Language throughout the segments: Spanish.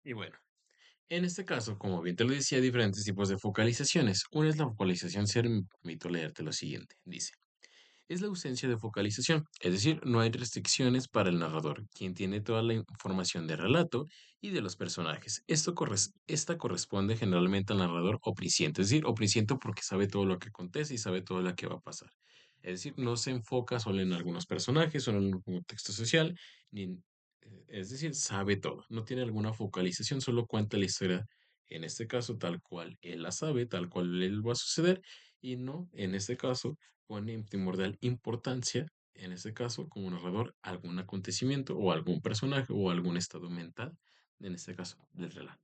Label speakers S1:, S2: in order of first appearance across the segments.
S1: Y bueno, en este caso, como bien te lo decía, hay diferentes tipos de focalizaciones. Una es la focalización cero, y me permito leerte lo siguiente. Dice, es la ausencia de focalización, es decir, no hay restricciones para el narrador, quien tiene toda la información del relato y de los personajes. Esta corresponde generalmente al narrador omnisciente, es decir, omnisciente porque sabe todo lo que acontece y sabe todo lo que va a pasar. Es decir, no se enfoca solo en algunos personajes, solo en un contexto social, es decir, sabe todo, no tiene alguna focalización, solo cuenta la historia, en este caso, tal cual él la sabe, tal cual él va a suceder, y no, en este caso, pone en primordial importancia, en este caso, como narrador, algún acontecimiento o algún personaje o algún estado mental, en este caso, del relato.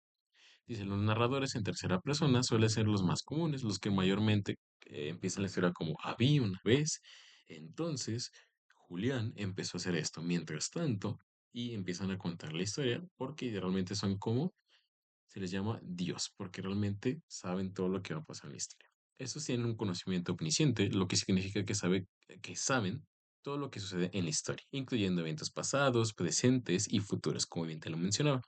S1: Dice, los narradores en tercera persona suelen ser los más comunes, los que mayormente empiezan la historia como había una vez. Entonces, Julián empezó a hacer esto. Mientras tanto, y empiezan a contar la historia porque realmente son como se les llama Dios, porque realmente saben todo lo que va a pasar en la historia. Estos tienen un conocimiento omnisciente, lo que significa que saben todo lo que sucede en la historia, incluyendo eventos pasados, presentes y futuros, como bien te lo mencionaba,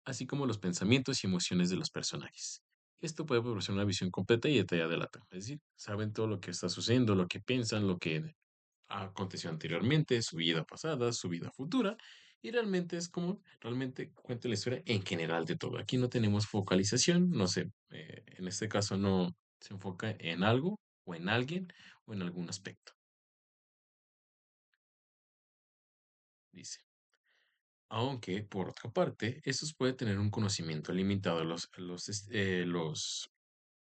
S1: así como los pensamientos y emociones de los personajes. Esto puede proporcionar una visión completa y detallada de la trama, es decir, saben todo lo que está sucediendo, lo que piensan, lo que aconteció anteriormente, su vida pasada, su vida futura, y realmente es como realmente cuenta la historia en general de todo. Aquí no tenemos focalización, no sé, en este caso no se enfoca en algo o en alguien o en algún aspecto, dice. Aunque, por otra parte, estos pueden tener un conocimiento limitado los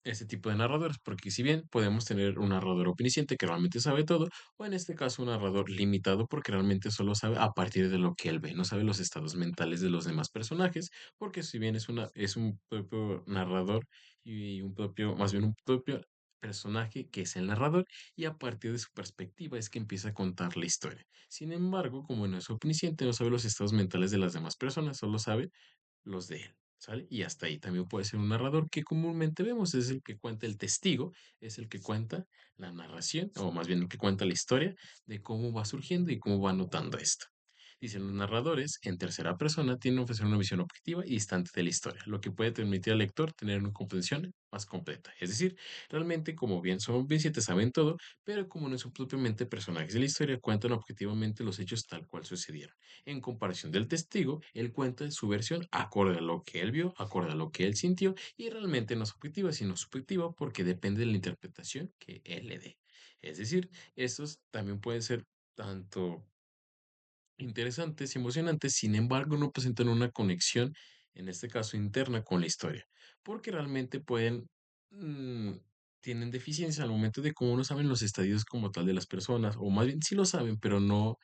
S1: este tipo de narradores, porque si bien podemos tener un narrador omnisciente que realmente sabe todo, o en este caso un narrador limitado porque realmente solo sabe a partir de lo que él ve, no sabe los estados mentales de los demás personajes, porque si bien es un propio narrador y un propio, más bien un propio personaje que es el narrador, y a partir de su perspectiva es que empieza a contar la historia. Sin embargo, como no es omnisciente, no sabe los estados mentales de las demás personas, solo sabe los de él, ¿sale? Y hasta ahí también puede ser un narrador que comúnmente vemos, es el que cuenta el testigo, es el que cuenta la narración, o más bien el que cuenta la historia de cómo va surgiendo y cómo va notando esto. Dicen los narradores, en tercera persona, tienen que ofrecer una visión objetiva y distante de la historia, lo que puede permitir al lector tener una comprensión más completa. Es decir, realmente, como bien son omniscientes, saben todo, pero como no son propiamente personajes de la historia, cuentan objetivamente los hechos tal cual sucedieron. En comparación del testigo, él cuenta su versión acorde a lo que él vio, acorde a lo que él sintió, y realmente no es objetiva, sino subjetiva porque depende de la interpretación que él le dé. Es decir, estos también pueden ser tanto interesantes y emocionantes, sin embargo, no presentan una conexión, en este caso interna, con la historia, porque realmente mm, tienen deficiencia al momento de cómo no saben los estadios como tal de las personas, o más bien sí lo saben, pero no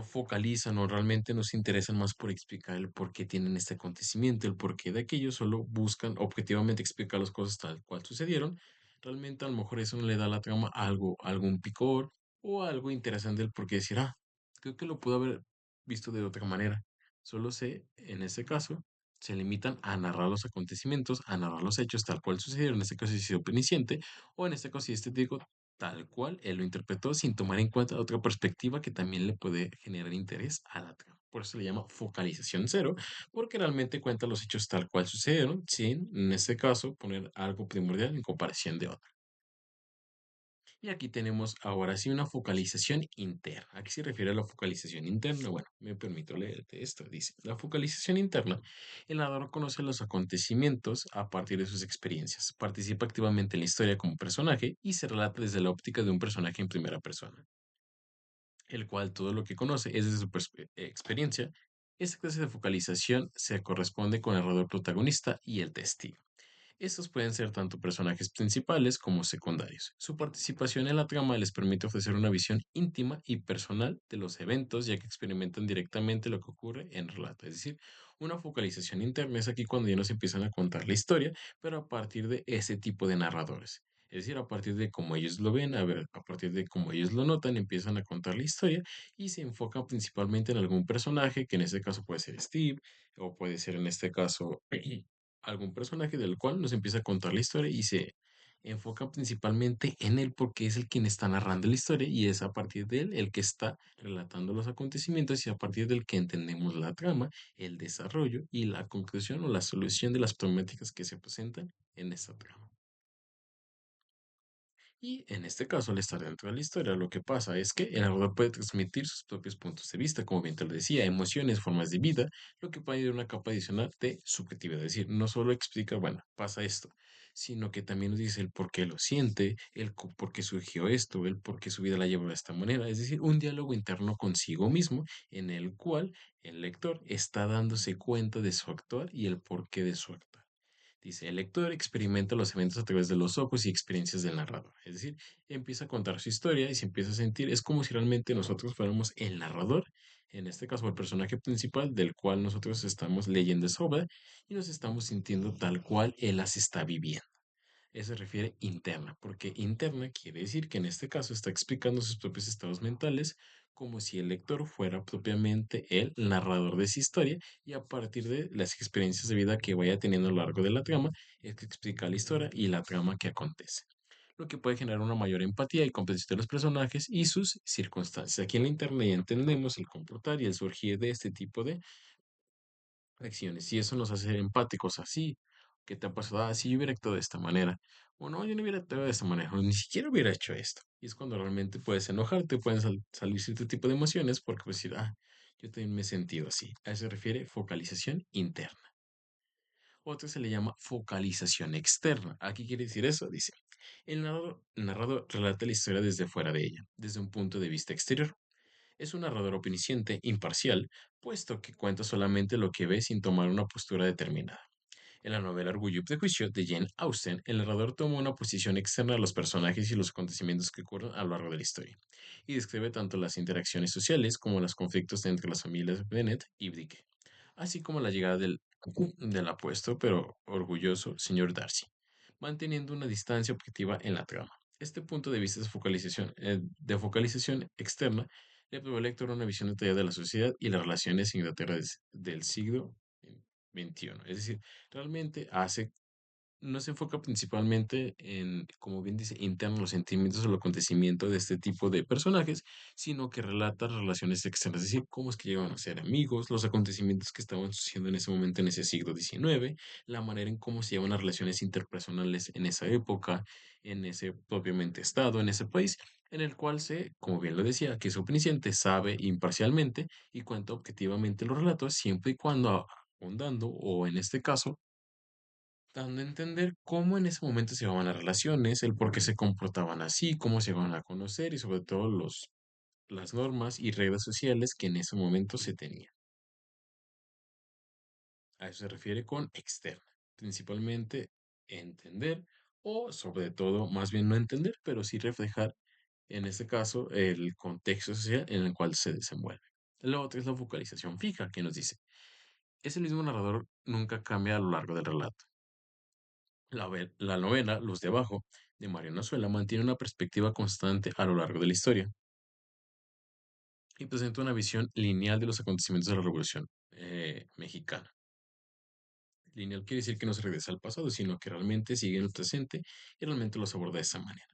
S1: focalizan o realmente no se interesan más por explicar el por qué tienen este acontecimiento, el porqué de aquello, solo buscan objetivamente explicar las cosas tal cual sucedieron. Realmente a lo mejor eso no le da a la trama algo, algún picor o algo interesante del por qué decir, creo que lo pudo haber visto de otra manera. Solo sé, en este caso, se limitan a narrar los acontecimientos, a narrar los hechos tal cual sucedieron, en este caso si es omnisciente, o en este caso si este digo tal cual él lo interpretó sin tomar en cuenta otra perspectiva que también le puede generar interés a la trama. Por eso se le llama focalización cero, porque realmente cuenta los hechos tal cual sucedieron, sin, en este caso, poner algo primordial en comparación de otro. Y aquí tenemos ahora sí una focalización interna. ¿A qué se refiere a la focalización interna? Bueno, me permito leerte esto. Dice, la focalización interna, el narrador conoce los acontecimientos a partir de sus experiencias, participa activamente en la historia como personaje y se relata desde la óptica de un personaje en primera persona, el cual todo lo que conoce es desde su experiencia. Esta clase de focalización se corresponde con el narrador protagonista y el testigo. Estos pueden ser tanto personajes principales como secundarios. Su participación en la trama les permite ofrecer una visión íntima y personal de los eventos, ya que experimentan directamente lo que ocurre en relato. Es decir, una focalización interna es aquí cuando ya nos empiezan a contar la historia, pero a partir de ese tipo de narradores. Es decir, a partir de cómo ellos lo ven, a ver, a partir de cómo ellos lo notan, empiezan a contar la historia y se enfocan principalmente en algún personaje, que en este caso puede ser Steve, o puede ser en este caso algún personaje del cual nos empieza a contar la historia enfoca principalmente en él porque es el quien está narrando la historia y es a partir de él el que está relatando los acontecimientos y a partir del que entendemos la trama, el desarrollo y la conclusión o la solución de las problemáticas que se presentan en esta trama. Y en este caso, al estar dentro de la historia, lo que pasa es que el narrador puede transmitir sus propios puntos de vista, como bien te lo decía, emociones, formas de vida, lo que puede dar una capa adicional de subjetividad. Es decir, no solo explica, bueno, pasa esto, sino que también nos dice el por qué lo siente, por qué surgió esto, el por qué su vida la lleva de esta manera. Es decir, un diálogo interno consigo mismo en el cual el lector está dándose cuenta de su actuar y el porqué de su actuar. Dice, el lector experimenta los eventos a través de los ojos y experiencias del narrador. Es decir, empieza a contar su historia y se empieza a sentir, es como si realmente nosotros fuéramos el narrador, en este caso el personaje principal del cual nosotros estamos leyendo esa obra y nos estamos sintiendo tal cual él las está viviendo. Eso se refiere interna, porque interna quiere decir que en este caso está explicando sus propios estados mentales como si el lector fuera propiamente el narrador de esa historia y a partir de las experiencias de vida que vaya teniendo a lo largo de la trama es que explica la historia y la trama que acontece, lo que puede generar una mayor empatía y comprensión de los personajes y sus circunstancias. Aquí en la internet ya entendemos el comportar y el surgir de este tipo de acciones. Y eso nos hace ser empáticos así. ¿Qué te ha pasado? Ah, sí, yo hubiera actuado de esta manera. O no, yo no hubiera actuado de esta manera. O ni siquiera hubiera hecho esto. Y es cuando realmente puedes enojarte, pueden salir cierto tipo de emociones porque puedes decir, ah, yo también me he sentido así. A eso se refiere focalización interna. Otra se le llama focalización externa. ¿Aquí quiere decir eso? Dice, el narrador relata la historia desde fuera de ella, desde un punto de vista exterior. Es un narrador omnisciente, imparcial, puesto que cuenta solamente lo que ve sin tomar una postura determinada. En la novela Orgullo y Prejuicio de Jane Austen, el narrador toma una posición externa a los personajes y los acontecimientos que ocurren a lo largo de la historia, y describe tanto las interacciones sociales como los conflictos entre las familias Bennet y Brique, así como la llegada del apuesto pero orgulloso señor Darcy, manteniendo una distancia objetiva en la trama. Este punto de vista de focalización externa le provee al lector una visión detallada de la sociedad y las relaciones en Inglaterra del siglo XXI. Es decir, realmente no se enfoca principalmente en, como bien dice, internos los sentimientos o el acontecimiento de este tipo de personajes, sino que relata relaciones externas, es decir, cómo es que llegan a ser amigos, los acontecimientos que estaban sucediendo en ese momento en ese siglo XIX, la manera en cómo se llevan las relaciones interpersonales en esa época, en ese propiamente estado, en ese país, en el cual como bien lo decía, que es omnisciente, sabe imparcialmente y cuenta objetivamente los relatos siempre y cuando ahondando, o en este caso, dando a entender cómo en ese momento se llevaban las relaciones, el por qué se comportaban así, cómo se iban a conocer y sobre todo las normas y reglas sociales que en ese momento se tenían. A eso se refiere con externa, principalmente entender o sobre todo, más bien no entender, pero sí reflejar en este caso el contexto social en el cual se desenvuelve. La otra es la focalización fija, que nos dice, es el mismo narrador, nunca cambia a lo largo del relato. La novela Los de Abajo, de Mariano Suela, mantiene una perspectiva constante a lo largo de la historia y presenta una visión lineal de los acontecimientos de la Revolución Mexicana. Lineal quiere decir que no se regresa al pasado, sino que realmente sigue en el presente y realmente los aborda de esa manera.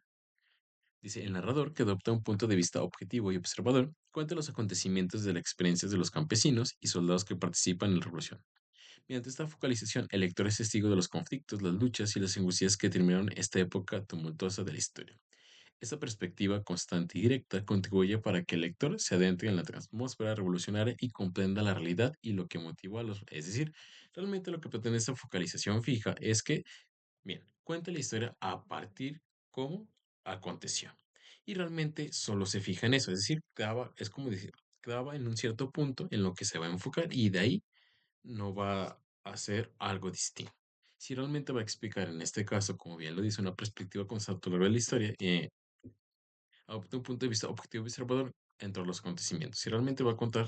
S1: Dice, el narrador, que adopta un punto de vista objetivo y observador, cuenta los acontecimientos de las experiencias de los campesinos y soldados que participan en la revolución. Mediante esta focalización, el lector es testigo de los conflictos, las luchas y las injusticias que terminaron esta época tumultuosa de la historia. Esta perspectiva constante y directa contribuye para que el lector se adentre en la atmósfera revolucionaria y comprenda la realidad y lo que motivó a los... Es decir, realmente lo que pretende esta focalización fija es que, bien, cuente la historia a partir cómo aconteció. Y realmente solo se fija en eso, es decir, es como decir, graba en un cierto punto en lo que se va a enfocar y de ahí no va a hacer algo distinto. Si realmente va a explicar, en este caso, como bien lo dice, una perspectiva conceptual de la historia, adopta un punto de vista objetivo y observador en todos los acontecimientos. Si realmente va a contar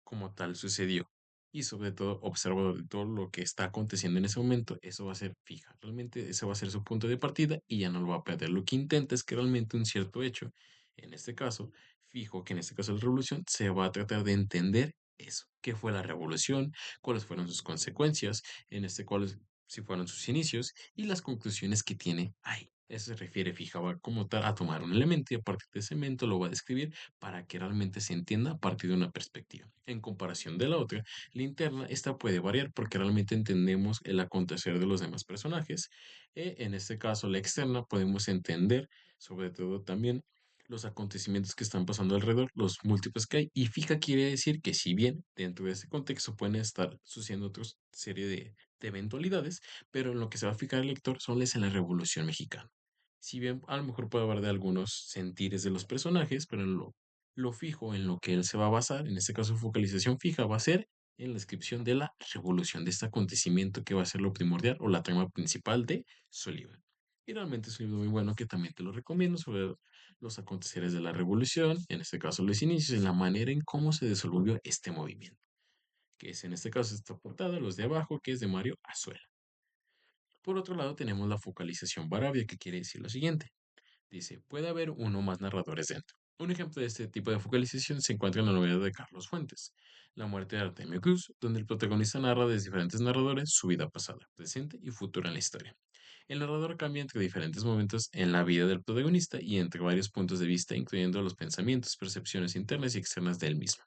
S1: como tal sucedió y sobre todo observador de todo lo que está aconteciendo en ese momento, eso va a ser fija. Realmente ese va a ser su punto de partida y ya no lo va a perder. Lo que intenta es que realmente un cierto hecho, en este caso, fijo que en este caso la revolución, se va a tratar de entender eso. ¿Qué fue la revolución? ¿Cuáles fueron sus consecuencias? En este cual si fueron sus inicios y las conclusiones que tiene ahí. Eso se refiere, fija, va como tal a tomar un elemento y a partir de ese elemento lo va a describir para que realmente se entienda a partir de una perspectiva. En comparación de la otra, la interna, esta puede variar porque realmente entendemos el acontecer de los demás personajes. En este caso, la externa, podemos entender sobre todo también los acontecimientos que están pasando alrededor, los múltiples que hay. Y fija quiere decir que si bien dentro de ese contexto pueden estar sucediendo otra serie de eventualidades, pero en lo que se va a fijar el lector son es en la Revolución Mexicana. Si bien a lo mejor puede hablar de algunos sentires de los personajes, pero en lo fijo, en lo que él se va a basar, en este caso focalización fija, va a ser en la descripción de la revolución, de este acontecimiento que va a ser lo primordial o la trama principal de su libro. Y realmente es un libro muy bueno que también te lo recomiendo sobre los aconteceres de la revolución, en este caso los inicios, y la manera en cómo se desenvolvió este movimiento, que es en este caso esta portada, los de abajo, que es de Mario Azuela. Por otro lado, tenemos la focalización Barabia, que quiere decir lo siguiente. Dice, puede haber uno o más narradores dentro. Un ejemplo de este tipo de focalización se encuentra en la novela de Carlos Fuentes, La muerte de Artemio Cruz, donde el protagonista narra desde diferentes narradores su vida pasada, presente y futura en la historia. El narrador cambia entre diferentes momentos en la vida del protagonista y entre varios puntos de vista, incluyendo los pensamientos, percepciones internas y externas de él mismo.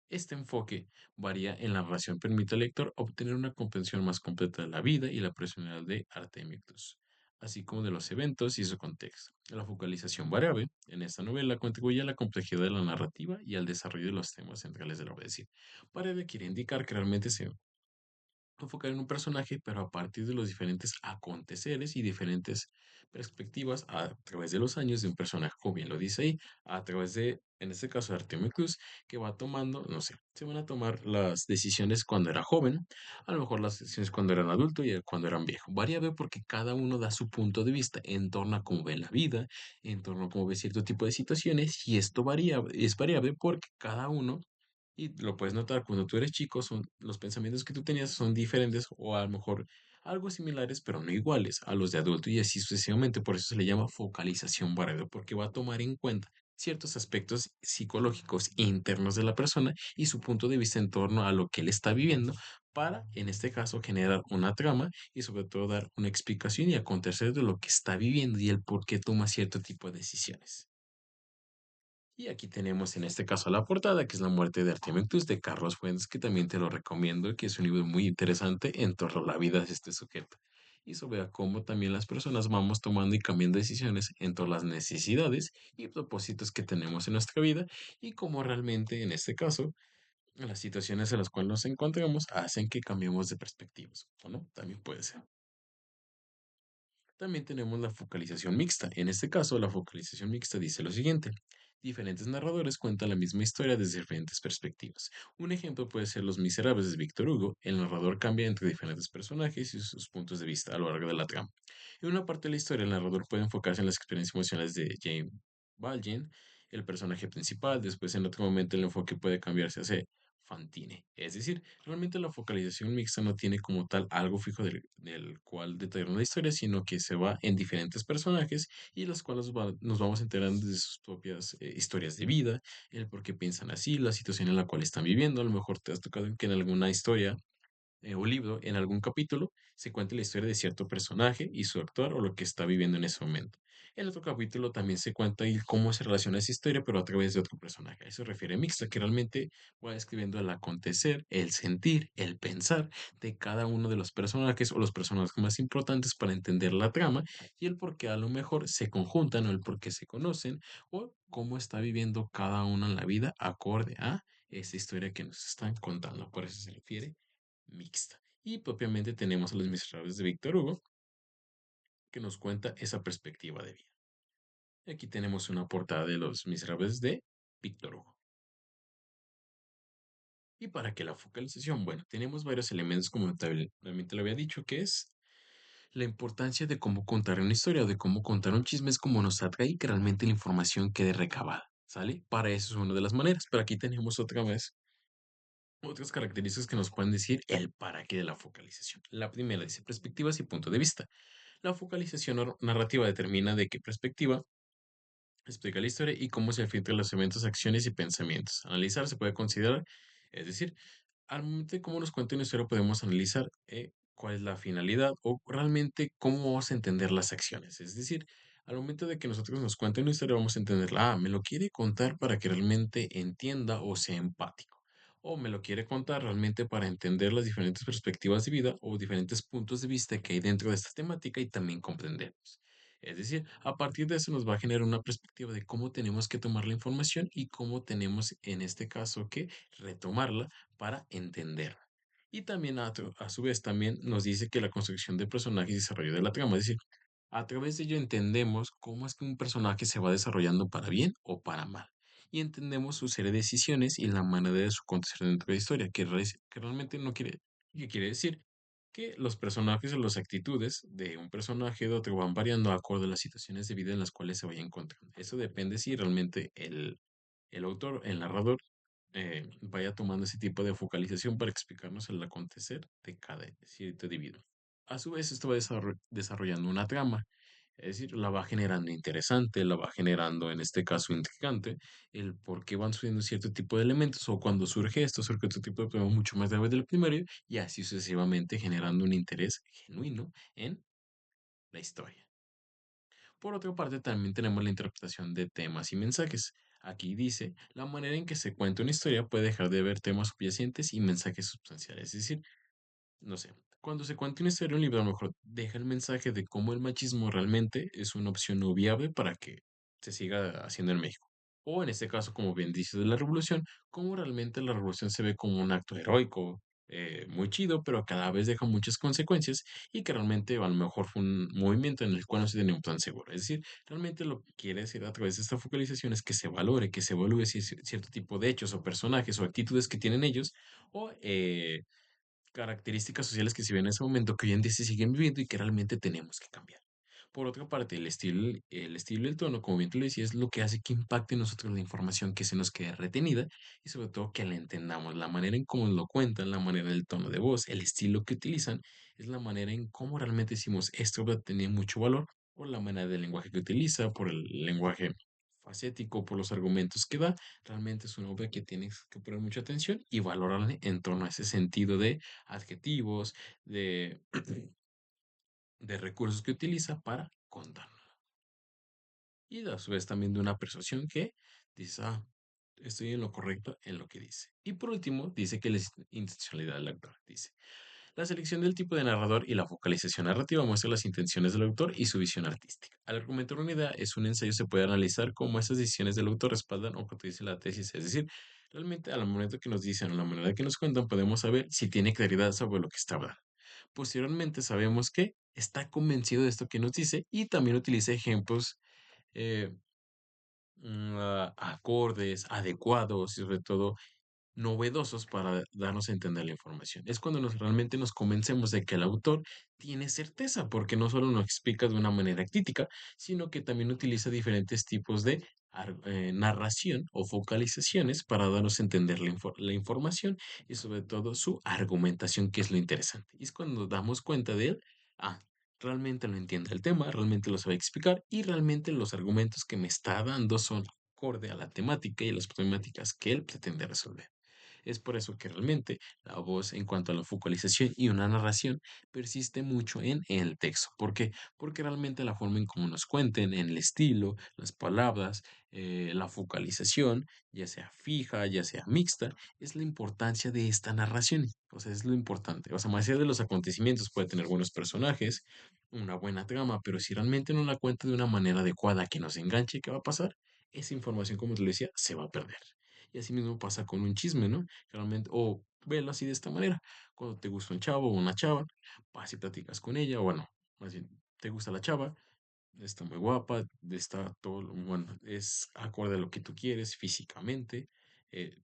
S1: Este enfoque varía en la narración, permite al lector obtener una comprensión más completa de la vida y la personalidad de Artemictus, así como de los eventos y su contexto. La focalización variable en esta novela contribuye a la complejidad de la narrativa y al desarrollo de los temas centrales de la obra. Es decir, variable quiere indicar que realmente se enfocar en un personaje, pero a partir de los diferentes aconteceres y diferentes perspectivas a través de los años de un personaje, como bien lo dice ahí, a través de, en este caso, de Artemio Cruz, que va tomando, no sé, se van a tomar las decisiones cuando era joven, a lo mejor las decisiones cuando eran adulto y cuando eran viejo. Variable porque cada uno da su punto de vista en torno a cómo ve la vida, en torno a cómo ve cierto tipo de situaciones, y esto varía, es variable porque cada uno y lo puedes notar cuando tú eres chico, son los pensamientos que tú tenías son diferentes o a lo mejor algo similares, pero no iguales a los de adulto y así sucesivamente. Por eso se le llama focalización variable, porque va a tomar en cuenta ciertos aspectos psicológicos internos de la persona y su punto de vista en torno a lo que él está viviendo para, en este caso, generar una trama y sobre todo dar una explicación y acontecer de lo que está viviendo y el por qué toma cierto tipo de decisiones. Y aquí tenemos en este caso la portada, que es La muerte de Artemectus de Carlos Fuentes, que también te lo recomiendo, que es un libro muy interesante en torno a la vida de este sujeto. Y sobre a cómo también las personas vamos tomando y cambiando decisiones en torno a las necesidades y propósitos que tenemos en nuestra vida y cómo realmente, en este caso, las situaciones en las cuales nos encontramos hacen que cambiemos de perspectivas, ¿o no? También puede ser. También tenemos la focalización mixta. En este caso, la focalización mixta dice lo siguiente. Diferentes narradores cuentan la misma historia desde diferentes perspectivas. Un ejemplo puede ser Los Miserables de Víctor Hugo. El narrador cambia entre diferentes personajes y sus puntos de vista a lo largo de la trama. En una parte de la historia, el narrador puede enfocarse en las experiencias emocionales de James Valjean, el personaje principal. Después, en otro momento, el enfoque puede cambiarse hacia Fantine. Es decir, realmente la focalización mixta no tiene como tal algo fijo del cual detallar una historia, sino que se va en diferentes personajes y los cuales nos vamos enterando de sus propias historias de vida, el por qué piensan así, la situación en la cual están viviendo. A lo mejor te has tocado que en alguna historia o libro, en algún capítulo, se cuenta la historia de cierto personaje y su actuar o lo que está viviendo en ese momento. En otro capítulo también se cuenta el cómo se relaciona esa historia, pero a través de otro personaje. A eso se refiere mixta, que realmente va describiendo el acontecer, el sentir, el pensar de cada uno de los personajes o los personajes más importantes para entender la trama y el por qué a lo mejor se conjuntan o el por qué se conocen o cómo está viviendo cada uno en la vida acorde a esa historia que nos están contando. Por eso se refiere mixta. Y propiamente tenemos a Los Miserables de Víctor Hugo, que nos cuenta esa perspectiva de vida. Aquí tenemos una portada de Los Miserables de Víctor Hugo. ¿Y para qué la focalización? Bueno, tenemos varios elementos, como realmente lo había dicho, que es la importancia de cómo contar una historia o de cómo contar un chisme es como nos atrae que realmente la información quede recabada, ¿sale? Para eso es una de las maneras, pero aquí tenemos otra vez otras características que nos pueden decir el para qué de la focalización. La primera dice perspectivas y punto de vista. La focalización narrativa determina de qué perspectiva explica la historia y cómo se filtran los eventos, acciones y pensamientos. Analizar se puede considerar, es decir, al momento de cómo nos cuenta una historia podemos analizar cuál es la finalidad o realmente cómo vamos a entender las acciones. Es decir, al momento de que nosotros nos cuenten una historia, vamos a entenderla, me lo quiere contar para que realmente entienda o sea empático. O me lo quiere contar realmente para entender las diferentes perspectivas de vida o diferentes puntos de vista que hay dentro de esta temática y también comprenderlos. Es decir, a partir de eso nos va a generar una perspectiva de cómo tenemos que tomar la información y cómo tenemos en este caso que retomarla para entenderla. Y también a su vez también nos dice que la construcción de personajes y desarrollo de la trama, es decir, a través de ello entendemos cómo es que un personaje se va desarrollando para bien o para mal. Y entendemos su serie de decisiones y la manera de su condición dentro de la historia, que realmente no quiere, que quiere decir que los personajes o las actitudes de un personaje de otro van variando acorde a las situaciones de vida en las cuales se vaya encontrando. Eso depende si realmente el autor, el narrador, vaya tomando ese tipo de focalización para explicarnos el acontecer de cada cierto individuo. A su vez, esto va desarrollando una trama, es decir, la va generando interesante, la va generando, en este caso, intrigante, el por qué van sucediendo cierto tipo de elementos o cuando surge esto, surge otro tipo de problema mucho más grave del primero y así sucesivamente generando un interés genuino en la historia. Por otra parte, también tenemos la interpretación de temas y mensajes. Aquí dice, la manera en que se cuenta una historia puede dejar de ver temas subyacentes y mensajes sustanciales. Es decir, no sé, cuando se cuenta una historia en un libro, a lo mejor deja el mensaje de cómo el machismo realmente es una opción no viable para que se siga haciendo en México. O en este caso, como bien dice de la revolución, cómo realmente la revolución se ve como un acto heroico, muy chido, pero cada vez deja muchas consecuencias y que realmente a lo mejor fue un movimiento en el cual no se tenía un plan seguro. Es decir, realmente lo que quiere decir a través de esta focalización es que se valore, que se evalúe cierto tipo de hechos o personajes o actitudes que tienen ellos o características sociales que se ven en ese momento que hoy en día se siguen viviendo y que realmente tenemos que cambiar. Por otra parte, el estilo y el tono, como bien tú lo decías, es lo que hace que impacte en nosotros la información que se nos quede retenida y sobre todo que la entendamos. La manera en cómo lo cuentan, la manera del tono de voz, el estilo que utilizan, es la manera en cómo realmente decimos esto va a tener mucho valor por la manera del lenguaje que utiliza, por el lenguaje facético, por los argumentos que da. Realmente es una obra que tienes que poner mucha atención y valorarle en torno a ese sentido de adjetivos, de, de recursos que utiliza para contarnos. Y a su vez también de una persuasión que dice, estoy en lo correcto en lo que dice. Y por último, dice que la intencionalidad del autor. Dice, la selección del tipo de narrador y la focalización narrativa muestra las intenciones del autor y su visión artística. Al argumentar una idea es un ensayo, se puede analizar cómo esas decisiones del autor respaldan o contradicen la tesis. Es decir, realmente al momento que nos dicen o la manera que nos cuentan, podemos saber si tiene claridad sobre lo que está hablando. Posteriormente sabemos que está convencido de esto que nos dice y también utiliza ejemplos eh, acordes, adecuados y sobre todo novedosos para darnos a entender la información. Es cuando realmente nos convencemos de que el autor tiene certeza, porque no solo nos explica de una manera crítica, sino que también utiliza diferentes tipos de narración o focalizaciones para darnos a entender la información y sobre todo su argumentación, que es lo interesante. Y es cuando nos damos cuenta de él, ah, realmente lo entiende el tema, realmente lo sabe explicar y realmente los argumentos que me está dando son acorde a la temática y a las problemáticas que él pretende resolver. Es por eso que realmente la voz en cuanto a la focalización y una narración persiste mucho en el texto. ¿Por qué? Porque realmente la forma en cómo nos cuenten, en el estilo, las palabras, la focalización, ya sea fija, ya sea mixta, es la importancia de esta narración. O sea, es lo importante. O sea, más allá de los acontecimientos, puede tener buenos personajes, una buena trama, pero si realmente no la cuenta de una manera adecuada que nos enganche, ¿qué va a pasar? Esa información, como te lo decía, se va a perder. Y así mismo pasa con un chisme, ¿no? Realmente, o velo así de esta manera. Cuando te gusta un chavo o una chava, vas y platicas con ella, o bueno, más bien, te gusta la chava, está muy guapa, está todo, bueno, es acorde a lo que tú quieres físicamente, eh,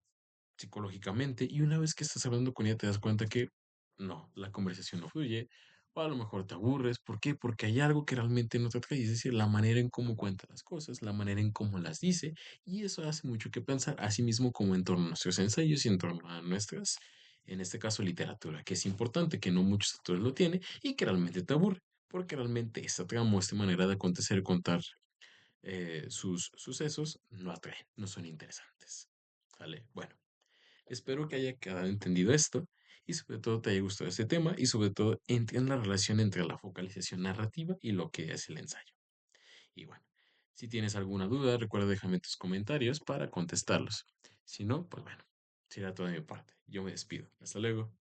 S1: psicológicamente, y una vez que estás hablando con ella te das cuenta que no, la conversación no fluye, o a lo mejor te aburres. ¿Por qué? Porque hay algo que realmente no te atrae, es decir, la manera en cómo cuenta las cosas, la manera en cómo las dice, y eso hace mucho que pensar, así mismo como en torno a nuestros ensayos y en torno a nuestras, en este caso, literatura, que es importante, que no muchos autores lo tienen y que realmente te aburre, porque realmente esta trama o esta manera de acontecer, contar sus sucesos, no atraen, no son interesantes. ¿Vale? Bueno. Espero que haya quedado entendido esto y sobre todo te haya gustado este tema y sobre todo entienda la relación entre la focalización narrativa y lo que es el ensayo. Y bueno, si tienes alguna duda, recuerda déjame tus comentarios para contestarlos. Si no, pues bueno, será todo de mi parte. Yo me despido. Hasta luego.